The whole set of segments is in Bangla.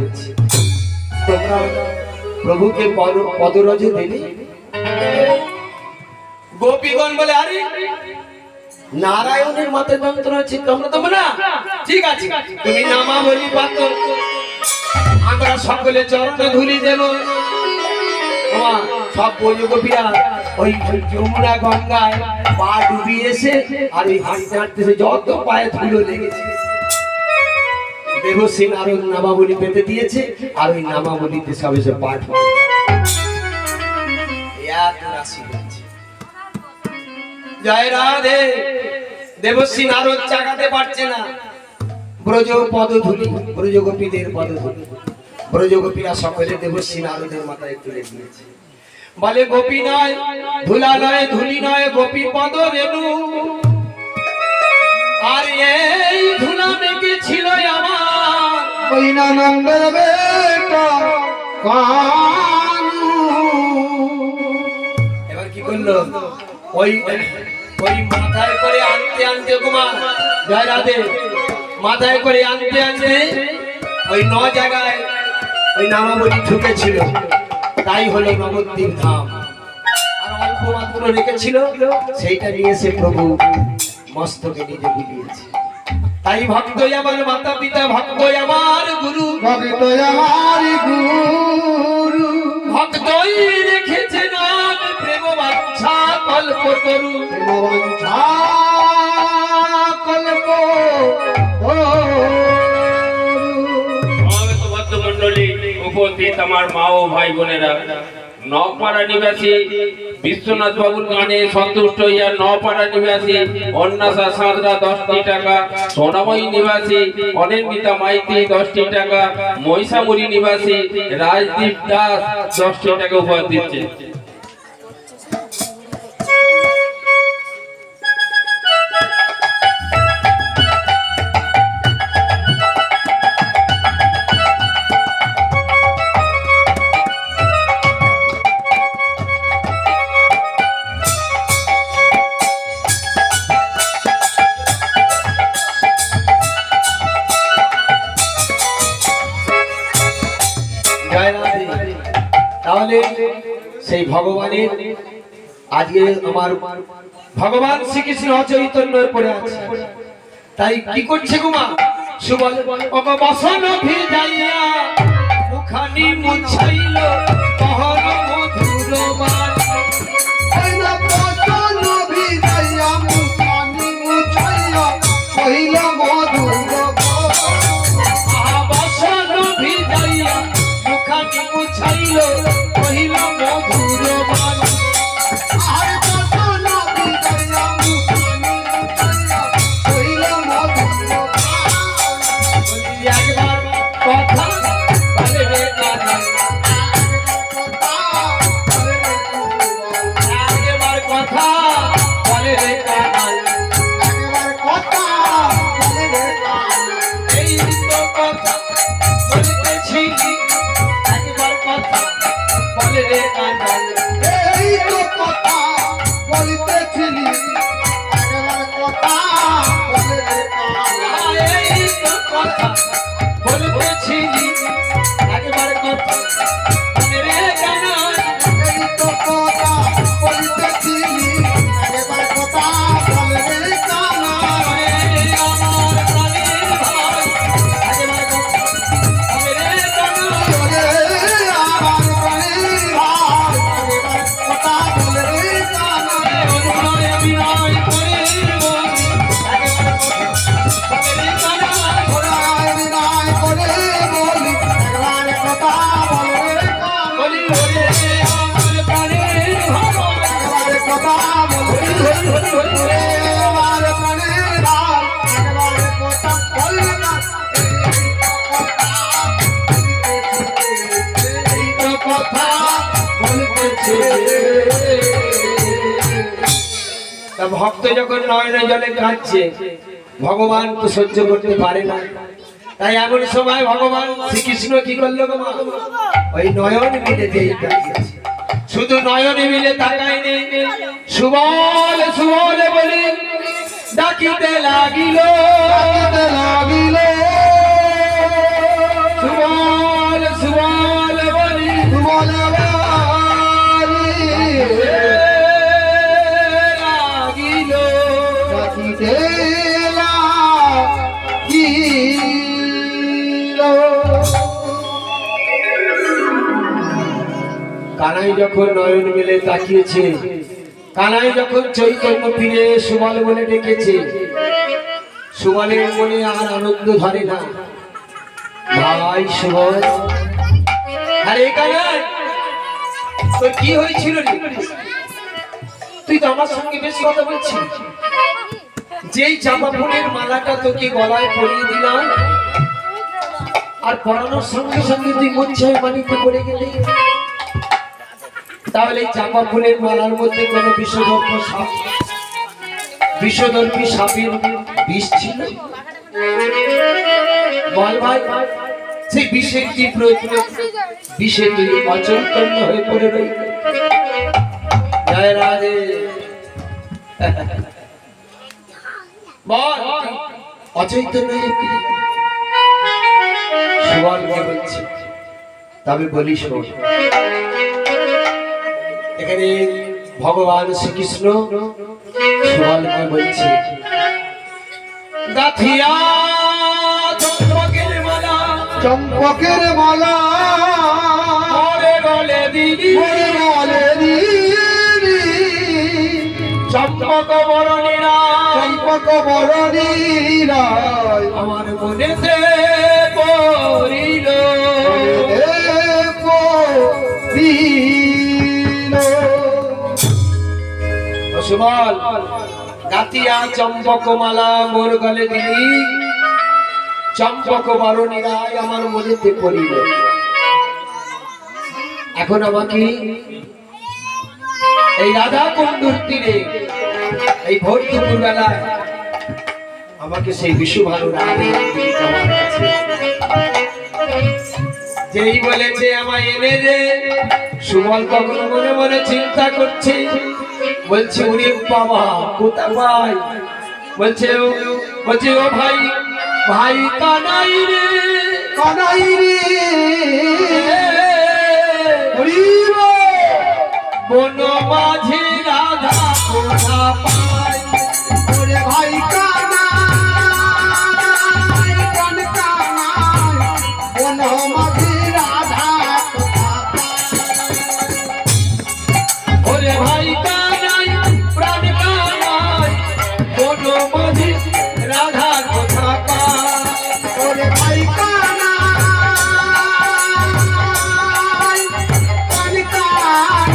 করছি, তোমরা প্রভুকে পদরজে দেবে। গোপীগণ বলে, আরে নারায়ণের মাথায় যন্ত্রণা হচ্ছে, তোমরা দেবো না? ঠিক আছে, তুমি নামাবলী পাত, আমরা সকলে চরণে ধুলি দেব। সব গোপীরা ওই যমুনা গঙ্গায় পা ডুবিয়ে এসে আর ওই হাঁটতে হাঁটতেছে, যত পায়ে ধুলো লেগেছে দেবশ্রী নারদ নামাবলী পেতে দিয়েছে, আর ওই নামাবলীতে সব এসে পাঠ জয় রাধে। দেবশ্রী নারদ চাকাতে পারছে না, ব্রজ পদধূলি, ব্রজ গোপীদের পদধূলি, ব্রজ গোপীরা সকলে দেবশ্রী নারদের মাথায় তুলে দিয়েছে। বলে, গোপী নয় ধুলা নয় ধুলি নয়, গোপী পদ রেণু, আর এই ধুলা মেঘে ছিল আমার ওই নন্দর বেটা কানু। এবার কি করলো, ওই ওই মাথায় করে আনতে আনতে, কুমার জয় রাধে, মাথায় করে আনতে আনতে ওই 9 জায়গায় ওই নামাবলী ঢুকেছিল, তাই হলো নবদ্বীপ ধাম। আর অল্প মাত্র রেখেছিল, সেইটা নিয়ে সে প্রভু মস্তকে নিজে বুলিয়েছে। তাই ভক্ত আমার মাতা পিতা, ভক্ত আমার গুরু, ভক্ত আমার গুরু, ভক্তই রেখেছে নাম, প্রেম বাঞ্ছা কল্প তরু, প্রেম বাঞ্ছা কল্প মন্ডলী উপস্থিত আমার মা ও ভাই বোনেরা, নপাড়া নিবাসী বিশ্বনাথ বাবুর গানে সন্তুষ্ট হইয়া নপাড়া নিবাসী অন্নাসা সাঁতরা 10টি টাকা, সোনাময়ী নিবাসী অনিন্দিতা মাইতি 10টি টাকা, মহিষামুড়ি নিবাসী রাজদীপ দাস 10টি টাকা উপহার দিচ্ছে। তাহলে সেই ভগবানের আজকে আমার ভগবান শ্রীকৃষ্ণ অচৈতন্যের পরে আছে, তাই কি করছে গুমা, সুবল বসন ভিজাইয়া মুখানি মুছাইল কহর মধুর বাণ, বসন ভিজাইয়া মুখানি মুছাইয়া কহিল মধুর বাণ, বসন ভিজাইয়া মুখানি মুছাইল কহিল মধুর বাণ, আর বসন ভিজাইয়া মুখানি মুছাইয়া কহিল মধুর বাণ। একবার কথা বলে রে কানাই, একবার কথা বলে রে কানাই, এই তো কথা বলতেছিলি, একবার কথা বলে রে কানাই, এই তো কথা বলিতেছিলি, একবার কথা বলে রে কানাই। এই তো কথা বলতেছিলি, একবার কথা বলে রে কানাই, এই তো কথা বলিতেছিলি, একবার কথা বলে রে কানাই। আমার প্রাণের ভাই, একবার কথা বলে রে কানাই, ওরে আমার প্রাণের ভাই, একবার কথা বলে রে কানাই। অনুনয় বিনয় করে বলি, একবার কথা বলে রে কানাই, ওরাই বিনয় করে বলি, একবার কথা বলে রে কানাই। বলি ওরে আমার প্রাণের ভাই, একবার কথা বলে রে কানাই। ওরে আমার প্রাণের ভাই, একবার কথা বলে রে কানাই। এই তো কথা বলতেছে। তা ভক্ত যখন নয়নে জলে কাঁদছে, ভগবান তো সহ্য করতে পারে না, তাই এমন সময় ভগবান শ্রীকৃষ্ণ কি করলো গো মা? ওই নয়ন মিলে যেই তাকিয়েছে, শুধু নয়ন মিলে তাকায় নেই, সুবল সুবল বলে ডাকিতে লাগিল, লাগিল সুবল কানাই যখন নয়ন মেলে তাকিয়েছে, কানাই যখন চৈতন্য ফিরে সুবল বলে ডেকেছে, সুবলের মনে আর আনন্দ ধরে না। ভাই সুবল, আরে কানাই তোর কি হয়েছিল রে? তুই তো আমার সঙ্গে বেশ কথা বলছিস। যেই চাপা ফুলের মালাটা তোকে গলায় পরিয়ে দিলাম, আর পরানোর সঙ্গে সঙ্গে তুই মূর্ছায় পানিতে পড়ে গেলি। তাহলে এই চাপা ফুলের মালার মধ্যে কোনো বিষদর্পী সাপের বিষ ছিল? বল ভাই, সেই বিষের তীব্র বিষে তুই অচৈতন্য হয়ে পড়ে রইল। জয় রাধে। বল, অচৈতন্য হয়ে কি? সুবলকে বলছি, তবে বলি শোন। এখানে ভগবান শ্রীকৃষ্ণ সুবলকে বলছে, গাথিয়া চম্পকের মালা, চম্পকের মালা মোরে গলে দিলি, মোরে গলে দিলি, চম্পক বরণীরা, চম্পক বরণীরা আমার মনেতে পড়িল। সুবল, গাতিয়া চম্পক মালা মোর গলে দিলি, চম্পক বরণীরা আমার মনেতে পড়িল। এখন আমাকে এই রাধা কুণ্ডুর তীরে এই ভোর দুপুর বেলায় আমাকে সেই বিশ্বভানু রাধে আমার কাছে যেই বলেছে আমায় এনে দে, সুবল তখন মনে মনে চিন্তা করছে, বলছে ওরে বাবা কোথা ভাই, বলছে ও ভাই, ভাই কানাই রে, কানাই রে বন মাঝে রাধা কোথা পাই, ওরে ভাই কানাই, কান কানাই, বন মাঝে রাধা কোথা পাই, ওরে ভাই কানাই, প্রাণ কানাই, বন মাঝে রাধা কোথা পাই, ওরে ভাই কানাই, কান কানাই,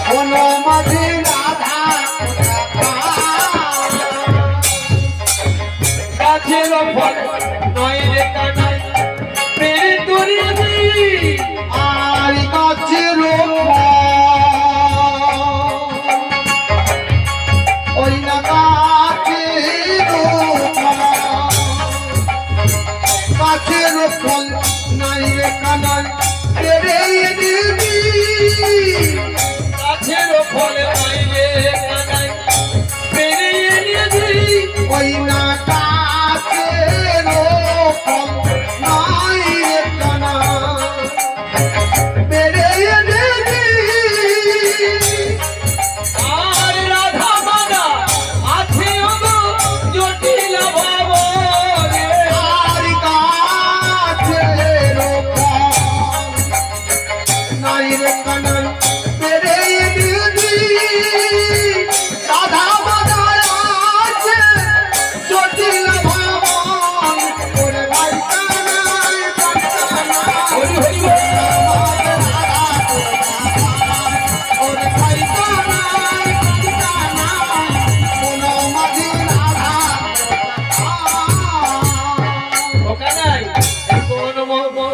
বন মাঝে রাধা কোথা পাই, গাছের ফল নয় রে কানাই, প্রেম তোরে দিই, আর গাছের ওই না গাছের ফল নাই রে কানাই রে দিবি, গাছের ফল নয় রে কানাই, পেরিয়ে নিয়ে দিই, ওই না গাছের ফল নাই রে কানাই বেড়ে দিবি, আর রাধা মানা আছে ওগো জটিল ভাব রে, আর গাছের ফল নাই রে কানাই বেড়ে দিবি, রাধা মাদায় আছে জটিল ভাবন, ওরে ভাই কানাই কানাই, হরি হরি বল। ওরে ভাই কানাই কানাই, কোনো মাঝি রাধা ও কানাই,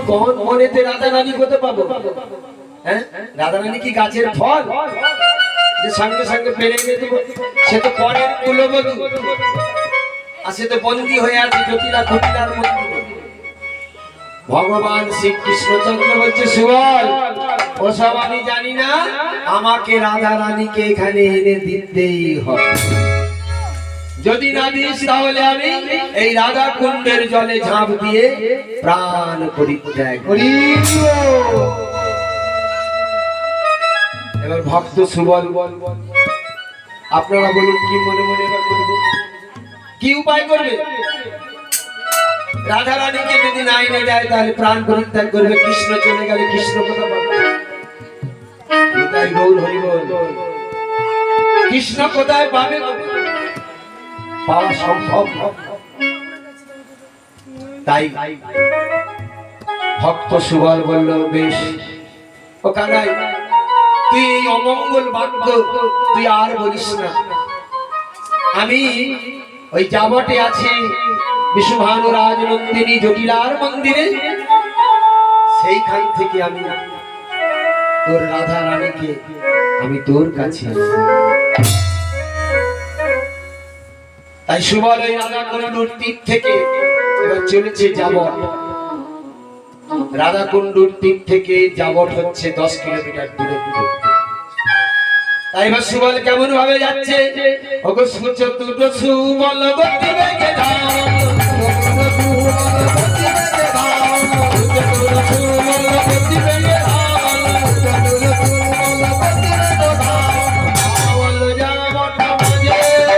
কোন মনেতে রাধা রানী করতে পাবো? হ্যাঁ, রাধা রানী কি গাছের ফল যে সঙ্গে সঙ্গে পেরে এনে দেবো? সে তো পরের কুলবধূ, আর সে তো বন্দী হয়ে আছে জটিলা জটিলার মধ্যে। ভগবান শ্রীকৃষ্ণচন্দ্র বলছে, সুবল ওসব আমি জানি না, আমাকে রাধা রানীকে এখানে এনে দিতেই হবে। যদি না দিস তাহলে আমি এই রাধা কুণ্ডের জলে ঝাঁপ দিয়ে প্রাণ পরিত্যাগ করি। এবার ভক্ত সুবল, আপনারা বলুন কি মনে মনে এবার করবো, কি উপায় করবে? রাধা রানীকে যদি না এনে দেয় তাহলে প্রাণ পরিত্যাগ করবে, কৃষ্ণ চলে গেলে কৃষ্ণ কথা বলবে। তাই গৌর হরি বল, কৃষ্ণ কোথায় পাবে? পাওয়া সম্ভব নয়। তাই ভক্ত সুবল বলল, বেশ ও কানাই, তুই এই অমঙ্গল বাক্য তুই আর বলিস না। আমি ওই যাবটে আছে বিশ্বভানু রাজনন্দিনী জটিলার মন্দিরে, সেইখান থেকে আমি তোর রাধা রানীকে আমি তোর কাছে আনবো। তাই সুবল ওই রাধা কুণ্ডুর তীর থেকে এবার চলেছে যাবট। রাধা কুণ্ডুর তীর থেকে যাবট হচ্ছে 10 কিলোমিটার দূরত্ব। তাই এবার সুবল কেমন ভাবে যাচ্ছে, ওগো সূর্য দুটো সুবল গতি বেগে যায়।